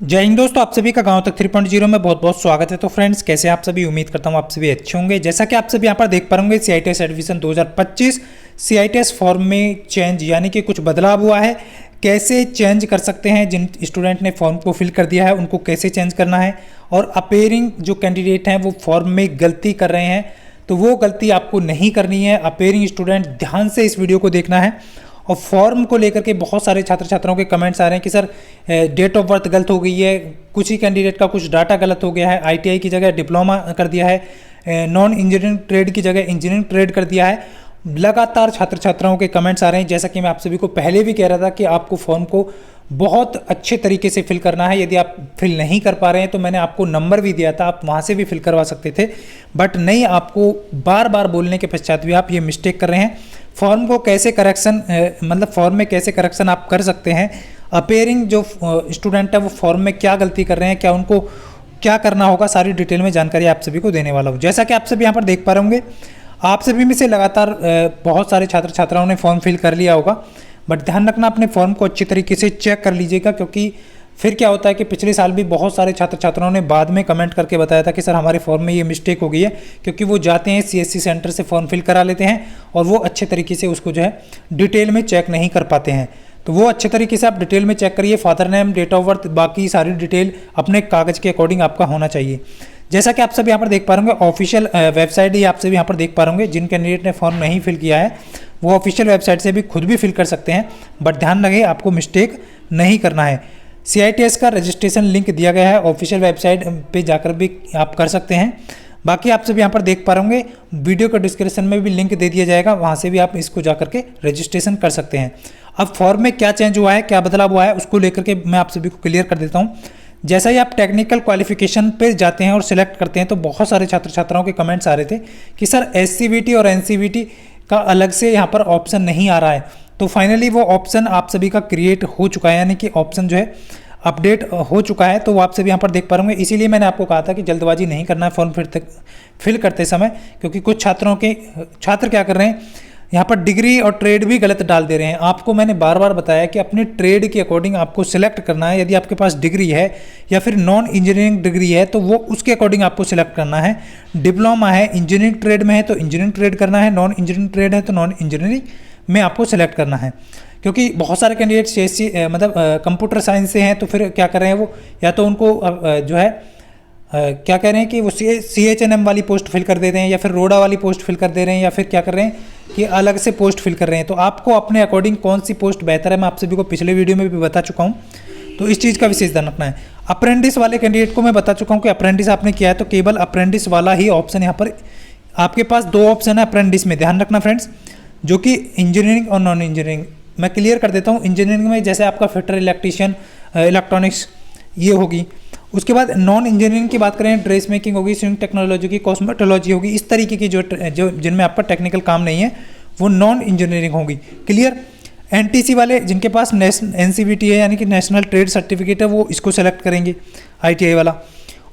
जय हिंद दोस्तों, आप सभी का गांव तक 3.0 में बहुत बहुत स्वागत है। तो फ्रेंड्स, कैसे आप सभी? उम्मीद करता हूं आप सभी अच्छे होंगे। जैसा कि आप सभी यहां पर देख पा रहे CITS एडमिशन 2025 CITS फॉर्म में चेंज यानी कि कुछ बदलाव हुआ है। कैसे चेंज कर सकते हैं, जिन स्टूडेंट ने फॉर्म को फिल कर दिया है उनको कैसे चेंज करना है, और अपेयरिंग जो कैंडिडेट हैं वो फॉर्म में गलती कर रहे हैं तो वो गलती आपको नहीं करनी है। अपेयरिंग स्टूडेंट ध्यान से इस वीडियो को देखना है। और फॉर्म को लेकर के बहुत सारे छात्र छात्राओं के कमेंट्स आ रहे हैं कि सर डेट ऑफ बर्थ गलत हो गई है, कुछ ही कैंडिडेट का कुछ डाटा गलत हो गया है, ITI की जगह डिप्लोमा कर दिया है, नॉन इंजीनियरिंग ट्रेड की जगह इंजीनियरिंग ट्रेड कर दिया है। लगातार छात्र छात्राओं के कमेंट्स आ रहे हैं। जैसा कि मैं आप सभी को पहले भी कह रहा था कि आपको फॉर्म को बहुत अच्छे तरीके से फिल करना है। यदि आप फिल नहीं कर पा रहे हैं तो मैंने आपको नंबर भी दिया था, आप वहाँ से भी फिल करवा सकते थे, बट नहीं, आपको बार बार बोलने के पश्चात भी आप ये मिस्टेक कर रहे हैं। फॉर्म को कैसे करेक्शन फॉर्म में कैसे करेक्शन आप कर सकते हैं, अपेयरिंग जो स्टूडेंट है वो फॉर्म में क्या गलती कर रहे हैं, क्या उनको क्या करना होगा, सारी डिटेल में जानकारी आप सभी को देने वाला हूँ। जैसा कि आप सभी यहाँ पर देख पा रहे होंगे, आप सभी में से लगातार बहुत सारे छात्र छात्राओं ने फॉर्म फिल कर लिया होगा, बट ध्यान रखना अपने फॉर्म को अच्छी तरीके से चेक कर लीजिएगा, क्योंकि फिर क्या होता है कि पिछले साल भी बहुत सारे छात्र छात्राओं ने बाद में कमेंट करके बताया था कि सर हमारे फॉर्म में ये मिस्टेक हो गई है, क्योंकि वो जाते हैं CSC सेंटर से फॉर्म फिल करा लेते हैं और वो अच्छे तरीके से उसको जो है डिटेल में चेक नहीं कर पाते हैं। तो वो अच्छे तरीके से आप डिटेल में चेक करिए, father name, date of birth, बाकी सारी डिटेल अपने कागज़ के अकॉर्डिंग आपका होना चाहिए। जैसा कि आप सब यहाँ पर देख पा रहे होंगे, ऑफिशियल वेबसाइट ही आप सभी यहाँ पर देख पा रहे होंगे। जिन कैंडिडेट ने फॉर्म नहीं फिल किया है वो ऑफिशियल वेबसाइट से भी खुद भी फिल कर सकते हैं, बट ध्यान रहे आपको मिस्टेक नहीं करना है। CITS का रजिस्ट्रेशन लिंक दिया गया है, ऑफिशियल वेबसाइट पे जाकर भी आप कर सकते हैं। बाकी आप सब यहाँ पर देख पा रहे होंगे, वीडियो के डिस्क्रिप्शन में भी लिंक दे दिया जाएगा, वहाँ से भी आप इसको जाकर के रजिस्ट्रेशन कर सकते हैं। अब फॉर्म में क्या चेंज हुआ है, क्या बदलाव हुआ है, उसको लेकर के मैं आप सभी को क्लियर कर देता हूँ। जैसा ही आप टेक्निकल क्वालिफिकेशन पे जाते हैं और सिलेक्ट करते हैं तो बहुत सारे छात्र छात्राओं के कमेंट्स आ रहे थे कि सर SCVT और NCVT का अलग से यहाँ पर ऑप्शन नहीं आ रहा है। तो फाइनली वो ऑप्शन आप सभी का क्रिएट हो चुका है, यानी कि ऑप्शन जो है अपडेट हो चुका है। तो वो आप सभी यहाँ पर देख पा रहे होंगे। इसीलिए मैंने आपको कहा था कि जल्दबाजी नहीं करना है फॉर्म फिल करते समय, क्योंकि कुछ छात्र क्या कर रहे हैं, यहाँ पर डिग्री और ट्रेड भी गलत डाल दे रहे हैं। आपको मैंने बार बार बताया कि अपने ट्रेड के अकॉर्डिंग आपको सिलेक्ट करना है। यदि आपके पास डिग्री है या फिर नॉन इंजीनियरिंग डिग्री है तो वो उसके अकॉर्डिंग आपको सिलेक्ट करना है। डिप्लोमा है, इंजीनियरिंग ट्रेड में है तो इंजीनियरिंग ट्रेड करना है, नॉन इंजीनियरिंग ट्रेड है तो नॉन इंजीनियरिंग में आपको सिलेक्ट करना है। क्योंकि बहुत सारे कैंडिडेट CSC कंप्यूटर साइंस से हैं, तो फिर क्या कर रहे हैं वो, या तो उनको जो है क्या कह रहे हैं कि वो CHNM वाली पोस्ट फिल कर दे रहे हैं, या फिर रोडा वाली पोस्ट फिल कर दे रहे हैं, या फिर क्या कर रहे हैं कि अलग से पोस्ट फिल कर रहे हैं। तो आपको अपने अकॉर्डिंग कौन सी पोस्ट बेहतर है, मैं आप सभी को पिछले वीडियो में भी बता चुका हूँ, तो इस चीज़ का विशेष ध्यान रखना है। अप्रेंटिस वाले कैंडिडेट को मैं बता चुका हूँ कि अप्रेंटिस आपने किया है तो केवल अप्रेंटिस वाला ही ऑप्शन यहाँ पर आपके पास 2 ऑप्शन है अप्रेंटिस में, ध्यान रखना फ्रेंड्स, जो कि इंजीनियरिंग और नॉन इंजीनियरिंग। मैं क्लियर कर देता हूँ। इंजीनियरिंग में जैसे आपका फिटर, इलेक्ट्रीशियन, इलेक्ट्रॉनिक्स ये होगी। उसके बाद नॉन इंजीनियरिंग की बात करें, ड्रेस मेकिंग होगी, स्विंग टेक्नोलॉजी की, कॉस्मेटोलॉजी होगी, इस तरीके की जो जिनमें आपका टेक्निकल काम नहीं है वो नॉन इंजीनियरिंग होगी। क्लियर। NTC वाले जिनके पास NCVT है यानी कि नेशनल ट्रेड सर्टिफिकेट है वो इसको सेलेक्ट करेंगे, ITI वाला।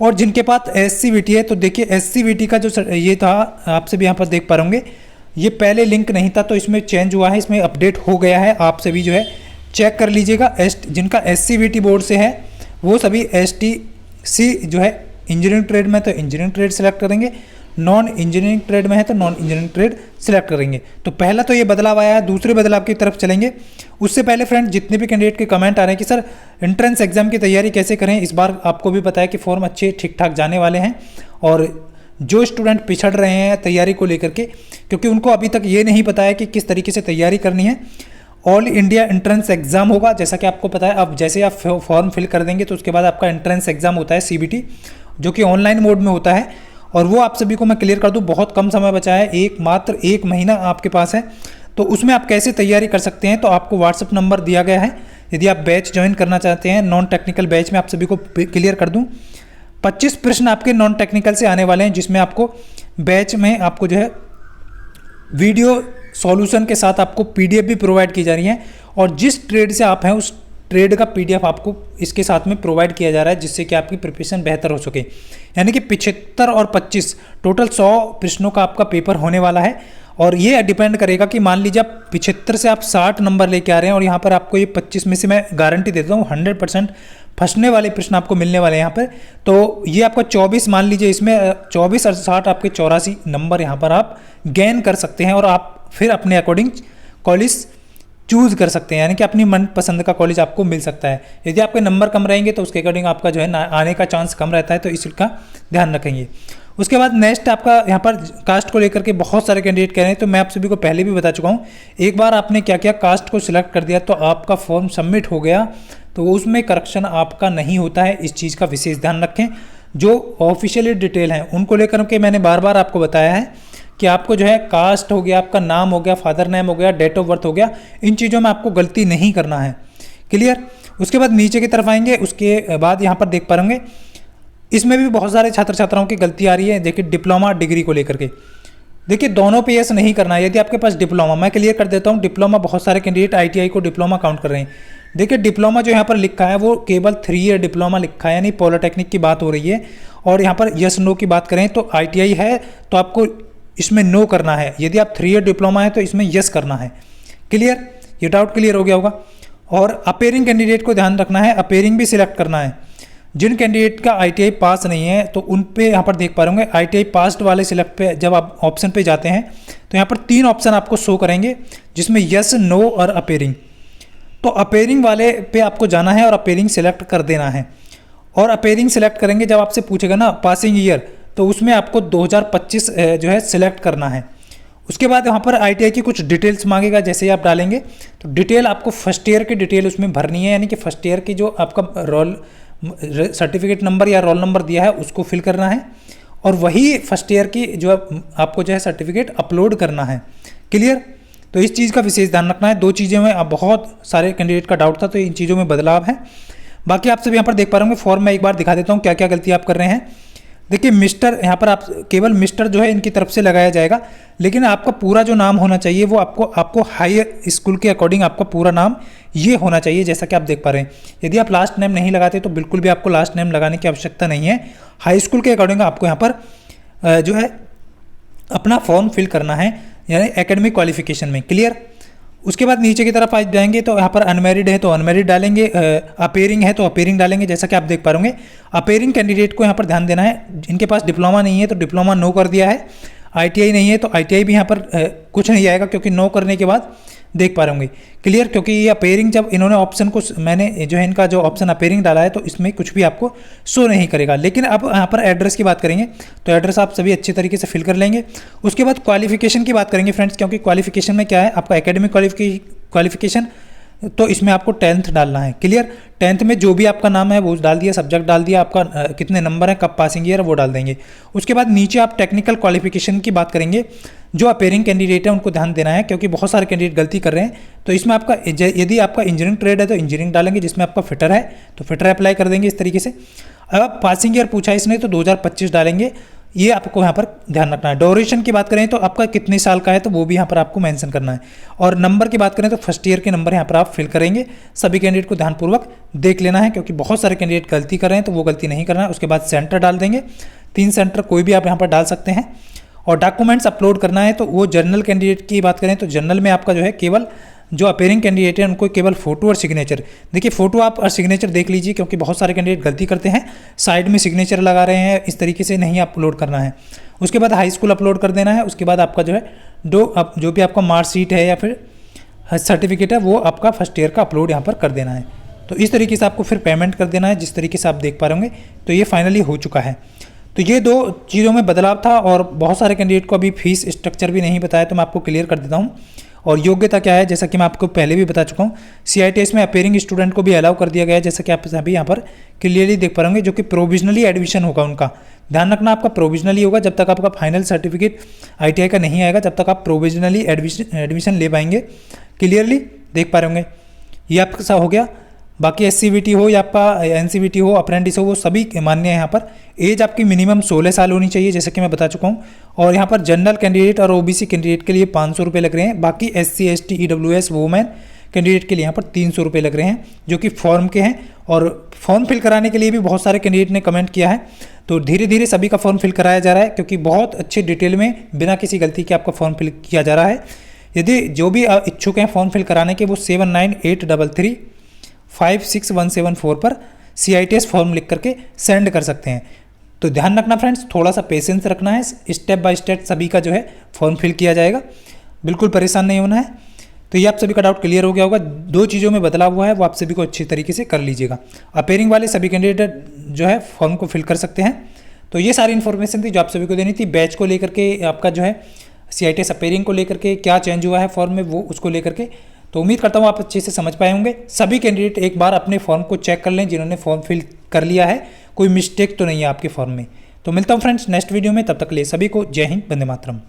और जिनके पास SCVT है तो देखिए SCVT का जो ये था, आप सभी यहाँ पर देख पा रहे होंगे, ये पहले लिंक नहीं था तो इसमें चेंज हुआ है, इसमें अपडेट हो गया है। आप सभी जो है चेक कर लीजिएगा। जिनका SCVT बोर्ड से है वो सभी STC जो है इंजीनियरिंग ट्रेड में तो इंजीनियरिंग ट्रेड सेलेक्ट करेंगे, नॉन इंजीनियरिंग ट्रेड में है तो नॉन इंजीनियरिंग ट्रेड सेलेक्ट करेंगे। तो पहला तो ये बदलाव आया है। दूसरे बदलाव की तरफ चलेंगे उससे पहले फ्रेंड, जितने भी कैंडिडेट के कमेंट आ रहे हैं कि सर एंट्रेंस एग्जाम की तैयारी कैसे करें, इस बार आपको भी पता है कि फॉर्म अच्छे ठीक ठाक जाने वाले हैं, और जो स्टूडेंट पिछड़ रहे हैं तैयारी को लेकर के, क्योंकि उनको अभी तक ये नहीं पता है कि किस तरीके से तैयारी करनी है। ऑल इंडिया एंट्रेंस एग्जाम होगा, जैसा कि आपको पता है। अब जैसे आप फॉर्म फिल कर देंगे तो उसके बाद आपका एंट्रेंस एग्जाम होता है CBT, जो कि ऑनलाइन मोड में होता है। और वो आप सभी को मैं क्लियर कर दूं, बहुत कम समय बचा है, मात्र 1 महीना आपके पास है। तो उसमें आप कैसे तैयारी कर सकते हैं, तो आपको WhatsApp नंबर दिया गया है। यदि आप बैच ज्वाइन करना चाहते हैं, नॉन टेक्निकल बैच में, आप सभी को क्लियर कर दूँ, 25 प्रश्न आपके नॉन टेक्निकल से आने वाले हैं, जिसमें आपको बैच में आपको जो है वीडियो सॉल्यूशन के साथ आपको PDF भी प्रोवाइड की जा रही है, और जिस ट्रेड से आप हैं उस ट्रेड का PDF आपको इसके साथ में प्रोवाइड किया जा रहा है, जिससे कि आपकी प्रिपरेशन बेहतर हो सके। यानी कि 75 और 25 टोटल 100 प्रश्नों का आपका पेपर होने वाला है। और ये डिपेंड करेगा कि मान लीजिए आप 75 से आप 60 नंबर लेके आ रहे हैं और यहाँ पर आपको ये 25 में से मैं गारंटी देता हूँ 100% फंसने वाले प्रश्न आपको मिलने वाले हैं यहाँ पर। तो ये आपका 24 मान लीजिए, इसमें 24 और 60 आपके 84 नंबर यहाँ पर आप गेन कर सकते हैं और आप फिर अपने अकॉर्डिंग कॉलेज चूज़ कर सकते हैं, यानी कि अपनी मनपसंद का कॉलेज आपको मिल सकता है। यदि आपके नंबर कम रहेंगे तो उसके अकॉर्डिंग आपका जो है आने का चांस कम रहता है, तो इसका ध्यान रखेंगे। उसके बाद नेक्स्ट आपका यहाँ पर कास्ट को लेकर के बहुत सारे कैंडिडेट कह रहे हैं, तो मैं आप सभी को पहले भी बता चुका हूँ। एक बार आपने क्या किया, कास्ट को सिलेक्ट कर दिया तो आपका फॉर्म सबमिट हो गया, तो उसमें करेक्शन आपका नहीं होता है। इस चीज़ का विशेष ध्यान रखें। जो ऑफिशियली डिटेल हैं उनको लेकर के मैंने बार बार आपको बताया है कि आपको जो है कास्ट हो गया, आपका नाम हो गया, फादर नेम हो गया, डेट ऑफ बर्थ हो गया, इन चीज़ों में आपको गलती नहीं करना है। क्लियर। उसके बाद नीचे की तरफ आएंगे, उसके बाद यहाँ पर देख पाएंगे इसमें भी बहुत सारे छात्र छात्राओं की गलती आ रही है। देखिए डिप्लोमा डिग्री को लेकर के, देखिए दोनों पे यस नहीं करना है। यदि आपके पास डिप्लोमा, मैं क्लियर कर देता हूँ, डिप्लोमा बहुत सारे कैंडिडेट आईटीआई को डिप्लोमा काउंट कर रहे हैं। देखिए डिप्लोमा जो यहाँ पर लिखा है वो केवल 3 ईयर डिप्लोमा लिखा है, यानी पॉलिटेक्निक की बात हो रही है। और यहाँ पर यस नो की बात करें तो आईटीआई है तो आपको इसमें नो करना है, यदि आप 3 ईयर डिप्लोमा है तो इसमें यस करना है। क्लियर, ये डाउट क्लियर हो गया होगा। और अपेयरिंग कैंडिडेट को ध्यान रखना है, अपेयरिंग भी सिलेक्ट करना है। जिन कैंडिडेट का आईटीआई पास नहीं है तो उन पे यहाँ पर देख पा रहे होंगे आईटीआई पास्ड वाले सिलेक्ट पे जब आप ऑप्शन पे जाते हैं तो यहाँ पर 3 ऑप्शन आपको शो करेंगे, जिसमें यस, नो और अपेयरिंग। तो अपेयरिंग वाले पे आपको जाना है और अपेयरिंग सिलेक्ट कर देना है। और अपेयरिंग सिलेक्ट करेंगे, जब आपसे पूछेगा ना पासिंग ईयर, तो उसमें आपको 2025 जो है सिलेक्ट करना है। उसके बाद यहाँ पर आईटीआई की कुछ डिटेल्स मांगेगा, जैसे ही आप डालेंगे तो डिटेल आपको फर्स्ट ईयर की डिटेल उसमें भरनी है, यानी कि फर्स्ट ईयर की जो आपका रोल सर्टिफिकेट नंबर या रोल नंबर दिया है उसको फिल करना है, और वही फर्स्ट ईयर की जो आपको जो है सर्टिफिकेट अपलोड करना है। क्लियर। तो इस चीज़ का विशेष ध्यान रखना है। 2 चीज़ों में अब बहुत सारे कैंडिडेट का डाउट था, तो इन चीज़ों में बदलाव है। बाकी आप सब यहाँ पर देख पा रहे होंगे, फॉर्म में एक बार दिखा देता हूँ क्या क्या गलती आप कर रहे हैं। देखिए मिस्टर, यहाँ पर आप केवल मिस्टर जो है इनकी तरफ से लगाया जाएगा, लेकिन आपका पूरा जो नाम होना चाहिए वो आपको हायर स्कूल के अकॉर्डिंग आपका पूरा नाम ये होना चाहिए, जैसा कि आप देख पा रहे हैं। यदि आप लास्ट नेम नहीं लगाते तो बिल्कुल भी आपको लास्ट नेम लगाने की आवश्यकता नहीं है। हाई स्कूल के अकॉर्डिंग आपको यहाँ पर जो है अपना फॉर्म फिल करना है, यानी एकेडमिक क्वालिफिकेशन में। क्लियर। उसके बाद नीचे की तरफ आज जाएंगे तो यहाँ पर अनमेरिड है तो अनमेरिड डालेंगे, अपेयरिंग है तो अपेयरिंग डालेंगे, जैसा कि आप देख पा रहे होंगे। अपेयरिंग कैंडिडेट को यहाँ पर ध्यान देना है, इनके पास डिप्लोमा नहीं है तो डिप्लोमा नो कर दिया है, आईटीआई नहीं है तो आईटीआई भी यहाँ पर कुछ नहीं आएगा, क्योंकि नो करने के बाद देख पा रहे होंगे। क्लियर। क्योंकि ये अपेयरिंग जब इन्होंने ऑप्शन को, मैंने जो है इनका जो ऑप्शन अपेयरिंग डाला है तो इसमें कुछ भी आपको शो नहीं करेगा। लेकिन अब यहाँ पर एड्रेस की बात करेंगे तो एड्रेस आप सभी अच्छी तरीके से फिल कर लेंगे। उसके बाद क्वालिफिकेशन की बात करेंगे फ्रेंड्स, क्योंकि क्वालिफिकेशन में क्या है आपका एकेडमिक क्वालिफिकेशन, तो इसमें आपको 10th डालना है। क्लियर। 10th में जो भी आपका नाम है वो डाल दिया, सब्जेक्ट डाल दिया, आपका कितने नंबर है, कब पासिंग ईयर वो डाल देंगे। उसके बाद नीचे आप टेक्निकल क्वालिफिकेशन की बात करेंगे। जो अपेयरिंग कैंडिडेट है उनको ध्यान देना है, क्योंकि बहुत सारे कैंडिडेट गलती कर रहे हैं। तो इसमें आपका यदि आपका इंजीनियरिंग ट्रेड है तो इंजीनियरिंग डालेंगे, जिसमें आपका फिटर है तो फिटर अप्लाई कर देंगे इस तरीके से। अब पासिंग ईयर पूछा इसने तो 2025 डालेंगे, ये आपको यहाँ पर ध्यान रखना है। ड्यूरेशन की बात करें तो आपका कितने साल का है तो वो भी यहाँ पर आपको मेंशन करना है। और नंबर की बात करें तो फर्स्ट ईयर के नंबर यहाँ पर आप फिल करेंगे। सभी कैंडिडेट को ध्यानपूर्वक देख लेना है, क्योंकि बहुत सारे कैंडिडेट गलती कर रहे हैं तो वो गलती नहीं करना है। उसके बाद सेंटर डाल देंगे, 3 सेंटर कोई भी आप यहाँ पर डाल सकते हैं। और डॉक्यूमेंट्स अपलोड करना है तो वो जनरल कैंडिडेट की बात करें तो जनरल में आपका जो है केवल जो अपेयरिंग कैंडिडेट है उनको केवल फोटो और सिग्नेचर, देखिए फोटो आप और सिग्नेचर देख लीजिए, क्योंकि बहुत सारे कैंडिडेट गलती करते हैं, साइड में सिग्नेचर लगा रहे हैं, इस तरीके से नहीं अपलोड करना है। उसके बाद हाई स्कूल अपलोड कर देना है। उसके बाद आपका जो है जो भी आपका मार्कशीट है या फिर सर्टिफिकेट है वो आपका फर्स्ट ईयर का अपलोड यहाँ पर कर देना है। तो इस तरीके से आपको फिर पेमेंट कर देना है, जिस तरीके से आप देख पा रहे होंगे। तो ये फाइनली हो चुका है। तो ये 2 चीज़ों में बदलाव था, और बहुत सारे कैंडिडेट को अभी फीस स्ट्रक्चर भी नहीं बताया, तो मैं आपको क्लियर कर देता हूँ। और योग्यता क्या है, जैसा कि मैं आपको पहले भी बता चुका हूँ। CITS में अपेयरिंग स्टूडेंट को भी अलाउ कर दिया गया है, जैसा कि आप सभी यहाँ पर क्लियरली देख पा होंगे, जो कि प्रोविजनली एडमिशन होगा उनका। ध्यान रखना आपका प्रोविजनली होगा, जब तक आपका फाइनल सर्टिफिकेट ITI का नहीं आएगा तब तक आप प्रोविजनली एडमिशन ले पाएंगे। क्लियरली देख पा रहे होंगे। ये आपका हो गया। बाकी SCVT हो या आपका NCVT हो, अप्रेंटिस हो, वो सभी मान्य है। यहाँ पर एज आपकी मिनिमम 16 साल होनी चाहिए, जैसे कि मैं बता चुका हूँ। और यहाँ पर जनरल कैंडिडेट और OBC कैंडिडेट के लिए 500 रुपये लग रहे हैं। बाकी SC ST EWS women candidate के लिए यहाँ पर 300 रुपये लग रहे हैं, जो कि फॉर्म के हैं। और फॉर्म फिल कराने के लिए भी बहुत सारे कैंडिडेट ने कमेंट किया है, तो धीरे धीरे सभी का फॉर्म फिल कराया जा रहा है, क्योंकि बहुत अच्छे डिटेल में बिना किसी गलती के आपका फॉर्म फिल किया जा रहा है। यदि जो भी इच्छुक हैं फॉर्म फिल कराने के, वो 7983356174 पर CITS फॉर्म लिख करके सेंड कर सकते हैं। तो ध्यान रखना फ्रेंड्स, थोड़ा सा पेशेंस रखना है, स्टेप बाय स्टेप सभी का जो है फॉर्म फिल किया जाएगा, बिल्कुल परेशान नहीं होना है। तो ये आप सभी का डाउट क्लियर हो गया होगा। 2 चीज़ों में बदलाव हुआ है, वो आप सभी को अच्छी तरीके से कर लीजिएगा। अपेयरिंग वाले सभी कैंडिडेट जो है फॉर्म को फिल कर सकते हैं। तो ये सारी इन्फॉर्मेशन थी जो आप सभी को देनी थी। बैच को लेकर के आपका जो है CITS अपेयरिंग को लेकर के क्या चेंज हुआ है फॉर्म में, वो उसको लेकर के। तो उम्मीद करता हूँ आप अच्छे से समझ पाए होंगे। सभी कैंडिडेट एक बार अपने फॉर्म को चेक कर लें जिन्होंने फॉर्म फिल कर लिया है, कोई मिस्टेक तो नहीं है आपके फॉर्म में। तो मिलता हूँ फ्रेंड्स नेक्स्ट वीडियो में, तब तक के लिए सभी को जय हिंद, वंदे मातरम।